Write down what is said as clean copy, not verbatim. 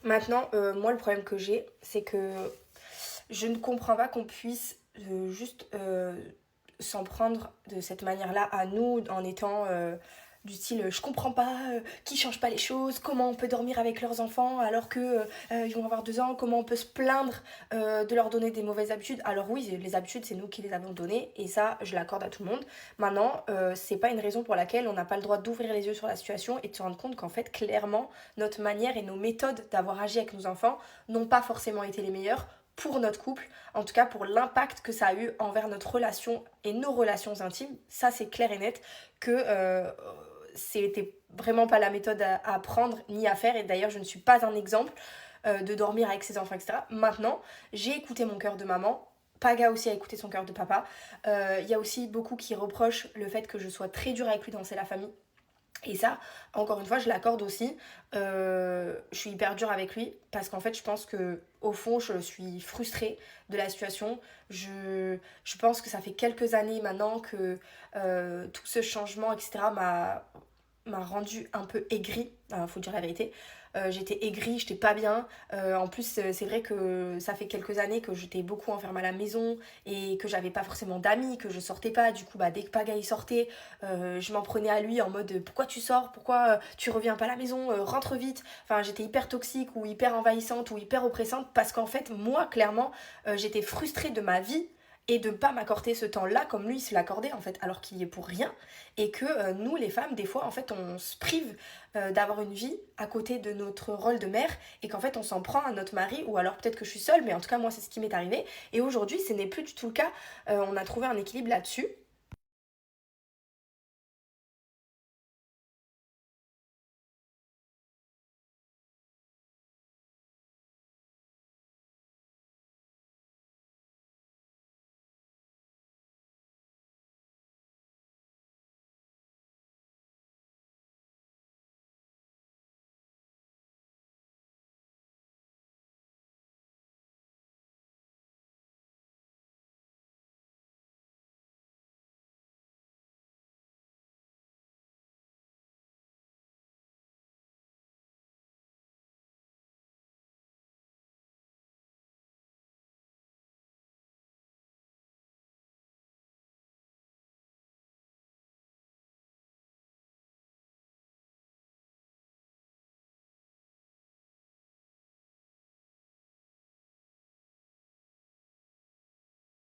Maintenant, moi, le problème que j'ai, c'est que je ne comprends pas qu'on puisse juste s'en prendre de cette manière-là à nous en étant du style je comprends pas, qui change pas les choses, comment on peut dormir avec leurs enfants alors que ils vont avoir 2 ans, comment on peut se plaindre de leur donner des mauvaises habitudes. Alors oui, les habitudes c'est nous qui les avons données et ça je l'accorde à tout le monde. Maintenant, c'est pas une raison pour laquelle on n'a pas le droit d'ouvrir les yeux sur la situation et de se rendre compte qu'en fait clairement notre manière et nos méthodes d'avoir agi avec nos enfants n'ont pas forcément été les meilleures pour notre couple, en tout cas pour l'impact que ça a eu envers notre relation et nos relations intimes. Ça c'est clair et net que c'était vraiment pas la méthode à prendre ni à faire et d'ailleurs je ne suis pas un exemple de dormir avec ses enfants, etc. Maintenant, j'ai écouté mon cœur de maman. Paga aussi a écouté son cœur de papa. Il y a aussi beaucoup qui reprochent le fait que je sois très dure avec lui dans C'est la famille. Et ça, encore une fois, je l'accorde aussi. Je suis hyper dure avec lui parce qu'en fait, je pense que au fond, je suis frustrée de la situation. Je pense que ça fait quelques années maintenant que tout ce changement, etc., m'a rendu un peu aigrie, faut dire la vérité. J'étais aigrie, j'étais pas bien. En plus, c'est vrai que ça fait quelques années que j'étais beaucoup enfermée à la maison et que j'avais pas forcément d'amis, que je sortais pas. Du coup, bah, dès que Paga il sortait, je m'en prenais à lui en mode pourquoi tu sors, pourquoi tu reviens pas à la maison, rentre vite. Enfin, j'étais hyper toxique ou hyper envahissante ou hyper oppressante parce qu'en fait, moi, clairement, j'étais frustrée de ma vie et de ne pas m'accorder ce temps-là comme lui il se l'accordait en fait alors qu'il y est pour rien et que nous les femmes des fois en fait on se prive d'avoir une vie à côté de notre rôle de mère et qu'en fait on s'en prend à notre mari ou alors peut-être que je suis seule mais en tout cas moi c'est ce qui m'est arrivé et aujourd'hui ce n'est plus du tout le cas. On a trouvé un équilibre là-dessus